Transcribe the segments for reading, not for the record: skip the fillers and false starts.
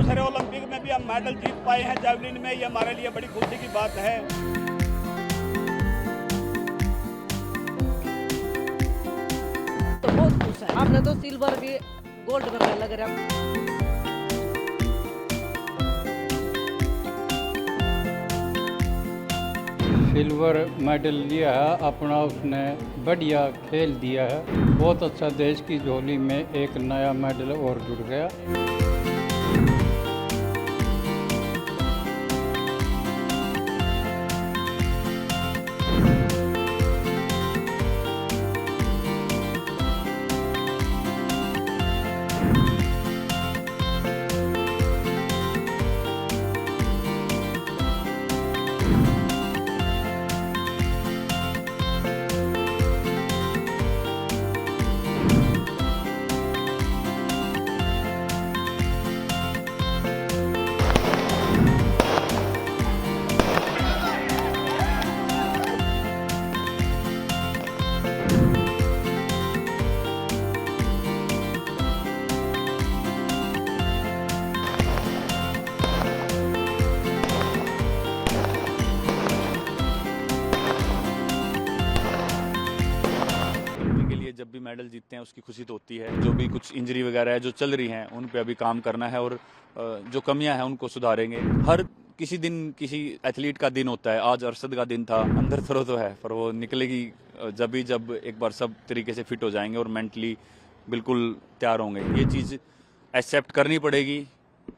दूसरे ओलंपिक में भी हम मेडल जीत पाए हैं जैवलिन में, ये हमारे लिए बड़ी खुशी की बात है। तो बहुत खुश है, हमने तो सिल्वर भी गोल्ड में लग रहा। सिल्वर मेडल लिया है, अपना उसने बढ़िया खेल दिया है। बहुत अच्छा, देश की झोली में एक नया मेडल और जुड़ गया। जब भी मेडल जीतते हैं उसकी खुशी तो होती है। जो भी कुछ इंजरी वगैरह है जो चल रही हैं उन पे अभी काम करना है और जो कमियां हैं उनको सुधारेंगे। हर किसी दिन किसी एथलीट का दिन होता है। आज अरशद का दिन था। अंदर थोड़ा तो है पर वो निकलेगी जब एक बार सब तरीके से फिट हो जाएंगे और मेंटली बिल्कुल तैयार होंगे। ये चीज़ एक्सेप्ट करनी पड़ेगी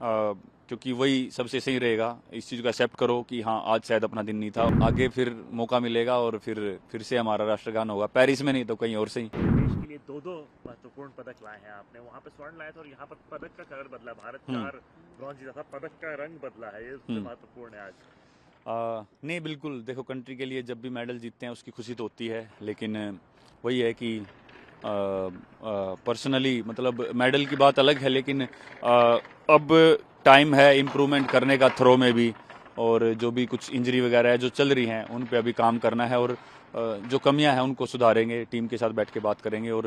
क्योंकि वही सबसे सही रहेगा। इस चीज़ को एक्सेप्ट करो कि हाँ आज शायद अपना दिन नहीं था, आगे फिर मौका मिलेगा और फिर से हमारा राष्ट्रगान होगा। पेरिस में नहीं तो कहीं और से ही। देश के लिए दो महत्वपूर्ण पदक लाए हैं आपने। वहाँ पे स्वर्ण लाए थे और यहाँ पर पदक का कलर बदला। भारत 4 ब्रॉन्ज जीता था, पदक का रंग बदला है। ये सबसे महत्वपूर्ण है आज। नहीं बिल्कुल, देखो कंट्री के लिए जब भी मेडल जीतते हैं उसकी खुशी तो होती है, लेकिन वही है कि पर्सनली मतलब मेडल की बात अलग है, लेकिन अब टाइम है इम्प्रूवमेंट करने का थ्रो में भी। और जो भी कुछ इंजरी वगैरह है जो चल रही हैं उन पे अभी काम करना है और जो कमियां हैं उनको सुधारेंगे। टीम के साथ बैठ के बात करेंगे और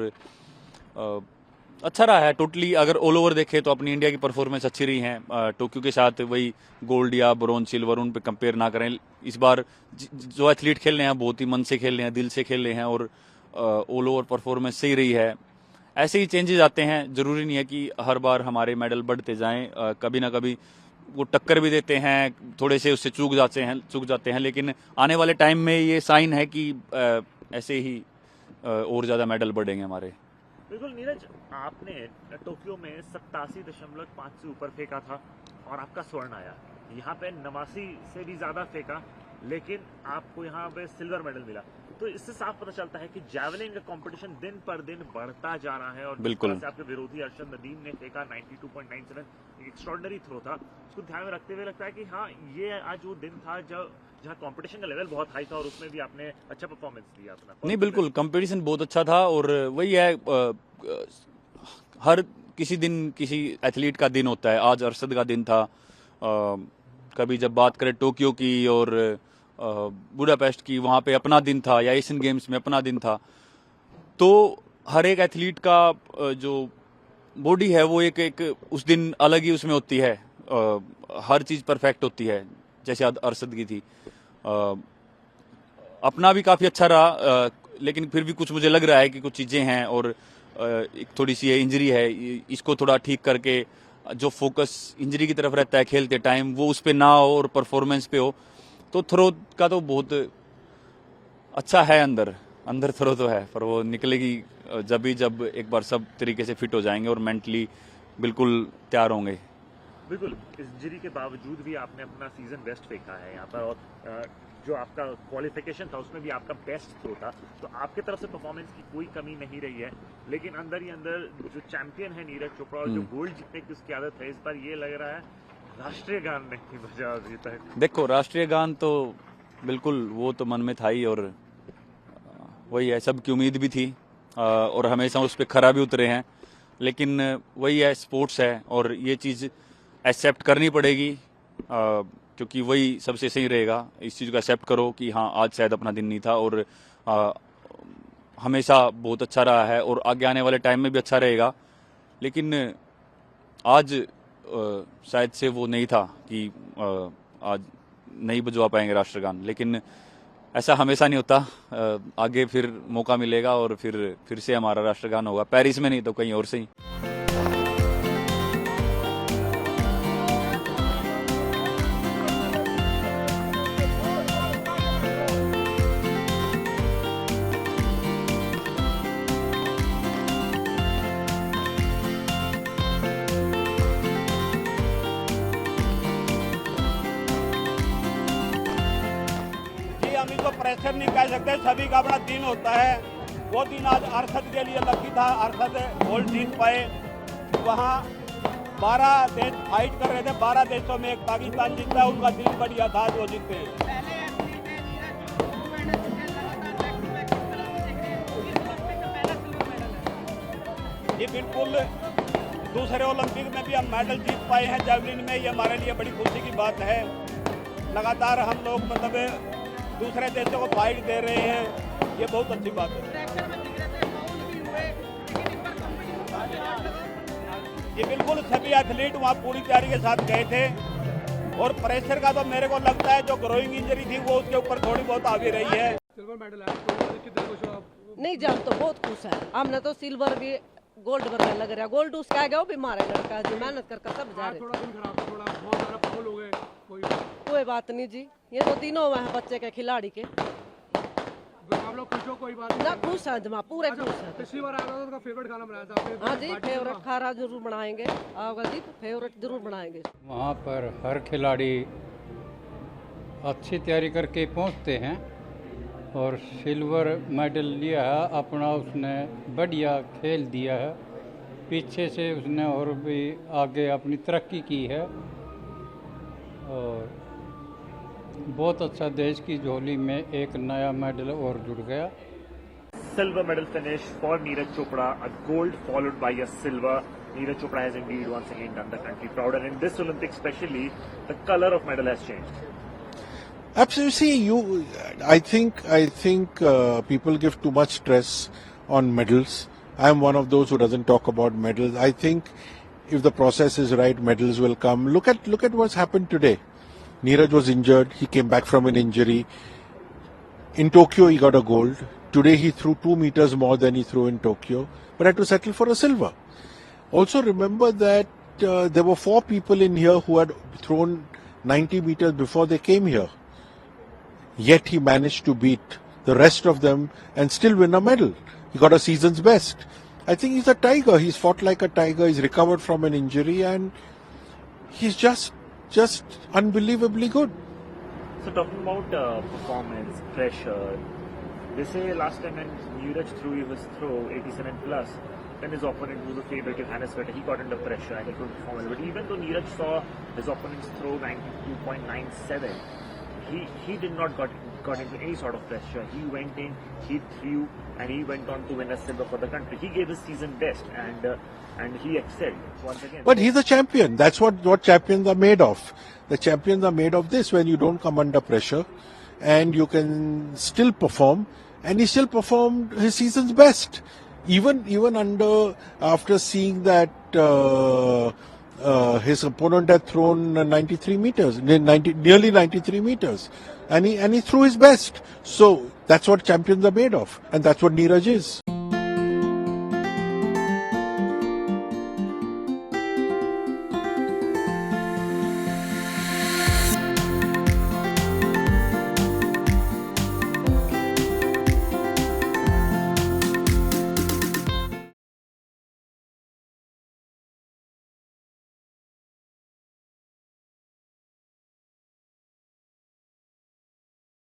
अच्छा रहा है टोटली। अगर ऑल ओवर देखें तो अपनी इंडिया की परफॉर्मेंस अच्छी रही है। टोक्यो के साथ वही गोल्ड या ब्रोंज सिल्वर उन पे कंपेयर ना करें। इस बार जो एथलीट खेल रहे हैं बहुत ही मन से खेल रहे हैं, दिल से खेल रहे हैं और ऑल ओवर परफॉर्मेंस सही रही है। ऐसे ही चेंजेस आते हैं, जरूरी नहीं है कि हर बार हमारे मेडल बढ़ते जाएं। कभी ना कभी वो टक्कर भी देते हैं, थोड़े से उससे चूक जाते हैं, लेकिन आने वाले टाइम में ये साइन है कि ऐसे ही और ज़्यादा मेडल बढ़ेंगे हमारे। बिल्कुल नीरज, आपने टोक्यो में 87.5 से ऊपर फेंका था और आपका स्वर्ण आया। यहाँ पे 89 से भी ज्यादा फेंका, लेकिन आपको यहाँ पे सिल्वर मेडल मिला। तो इससे साफ पता चलता है कि जैवलिन का कंपटीशन दिन पर दिन बढ़ता जा रहा है। और बिल्कुल से आपके विरोधी अरशद नदीम ने फेंका 92.97, एक एक्स्ट्रॉर्डनरी थ्रो था। उसको ध्यान में रखते हुए लगता है कि हाँ ये आज वो दिन था जहाँ कंपटीशन का लेवल बहुत हाई था और उसमें भी आपने अच्छा परफॉर्मेंस दिया अपना। नहीं बिल्कुल, कंपटीशन बहुत अच्छा था और वही है हर किसी दिन किसी एथलीट का दिन होता है। आज अरशद का दिन था। कभी जब बात करें टोक्यो की और बुडापेस्ट की, वहाँ पे अपना दिन था, या एशियन गेम्स में अपना दिन था। तो हर एक एथलीट का जो बॉडी है वो एक उस दिन अलग ही उसमें होती है। हर चीज़ परफेक्ट होती है, जैसे अरशद की थी। अपना भी काफ़ी अच्छा रहा, लेकिन फिर भी कुछ मुझे लग रहा है कि कुछ चीज़ें हैं और एक थोड़ी सी इंजरी है। इसको थोड़ा ठीक करके जो फोकस इंजरी की तरफ रहता है खेलते टाइम वो उस पर ना हो और परफॉर्मेंस पे हो। तो थ्रो का तो बहुत अच्छा है, अंदर थ्रो तो है, पर वो निकलेगी जब एक बार सब तरीके से फिट हो जाएंगे और मेंटली बिल्कुल तैयार होंगे। बिल्कुल, इंजरी के बावजूद भी आपने अपना सीजन बेस्ट फेंका है यहाँ पर। और जो आपका क्वालिफिकेशन था उसमें भी आपका बेस्ट थ्रो था। तो आपकी तरफ से परफॉर्मेंस की कोई कमी नहीं रही है, लेकिन अंदर ही अंदर जो चैंपियन है नीरज चोपड़ा और जो गोल्ड जीतने की उसकी आदत है, इस बार ये लग रहा है राष्ट्रीय गान नहीं बजा जीता है। देखो राष्ट्रीय गान तो बिल्कुल वो तो मन में था ही, और वही है, सबकी उम्मीद भी थी और हमेशा उस पर खरा भी उतरे हैं। लेकिन वही है, स्पोर्ट्स है और ये चीज़ एक्सेप्ट करनी पड़ेगी क्योंकि वही सबसे सही रहेगा। इस चीज़ को एक्सेप्ट करो कि हाँ आज शायद अपना दिन नहीं था और हमेशा बहुत अच्छा रहा है और आगे आने वाले टाइम में भी अच्छा रहेगा। लेकिन आज शायद से वो नहीं था कि आज नहीं बजवा पाएंगे राष्ट्रगान, लेकिन ऐसा हमेशा नहीं होता। आगे फिर मौका मिलेगा और फिर से हमारा राष्ट्रगान होगा, पेरिस में नहीं तो कहीं और से ही। हम इसको प्रेशर नहीं कह सकते, सभी का अपना दिन होता है। वो दिन आज अरशद के लिए लकी था, अरशद गोल्ड जीत पाए। वहाँ 12 देश फाइट कर रहे थे, 12 देशों में एक पाकिस्तान जीता, उनका दिन बढ़िया था, वो जीते। ये बिल्कुल दूसरे ओलंपिक में भी हम मेडल जीत पाए हैं जैवलिन में, ये हमारे लिए बड़ी खुशी की बात है। लगातार हम लोग मतलब दूसरे देशों को फाइट दे रहे हैं, ये बहुत अच्छी बात है। ये बिल्कुल सभी एथलीट वहाँ पूरी तैयारी के साथ गए थे, और प्रेशर का तो मेरे को लगता है जो ग्रोइंग इंजरी थी वो उसके ऊपर थोड़ी बहुत आ भी रही है। सिल्वर मेडल है, तो कितने खुश हो आप? नहीं जान तो बहुत खुश है, हमने तो सिल्वर भी गोल्ड बनने लग रहा, गोल्ड उसका आ गया, वो भी मारे लड़का जो मेहनत कर सब जा रहे। थोड़ा दिन खराब था, थोड़ा बहुत सारा फाउल हो गए, कोई बात नहीं जी, ये तो तीनों हुए हैं बच्चे के खिलाड़ी के। आप लोग खुश हो? कोई बात ना खुश है जमा, पूरे खुश है। पिछली बार आया था तो फेवरेट खाना बनाया था आपने? हाँ जी, फेवरेट खाना जरूर बनाएंगे, आओगे जी फेवरेट जरूर बनाएंगे। वहाँ पर हर खिलाड़ी अच्छी तैयारी करके पहुँचते हैं, और सिल्वर मेडल लिया है अपना, उसने बढ़िया खेल दिया है, पीछे से उसने और भी आगे अपनी तरक्की की है, और बहुत अच्छा देश की झोली में एक नया मेडल और जुड़ गया। Silver medal finish for Neeraj Chopra, a gold followed by a silver. Neeraj Chopra has indeed once again done the country proud, and in this Olympics especially, the color of medal has changed. Absolutely. I think people give too much stress on medals. I am one of those who doesn't talk about medals. I think if the process is right, medals will come. Look at what's happened today. Neeraj was injured. He came back from an injury. In Tokyo, he got a gold. Today, he threw 2 meters more than he threw in Tokyo, but had to settle for a silver. Also, remember that there were 4 people in here who had thrown 90 meters before they came here. Yet he managed to beat the rest of them and still win a medal. He got a season's best. I think he's a tiger. He's fought like a tiger. He's recovered from an injury, and he's just unbelievably good. So talking about performance, pressure, they say last time when Neeraj threw his throw 87 plus, then his opponent who was a favorite, Johannes Vetter, he got under pressure and he couldn't perform well. But even though Neeraj saw his opponent's throw 92.97, he did not got into any sort of pressure. He went in, he threw, and he went on to win a silver for the country. He gave his season best, and he excelled once again. But he's a champion. That's what champions are made of. The champions are made of this, when you don't come under pressure and you can still perform, and he still performed his season's best. Even after seeing that his opponent had thrown 93 meters, nearly 93 meters, and he threw his best. So that's what champions are made of, and that's what Neeraj is.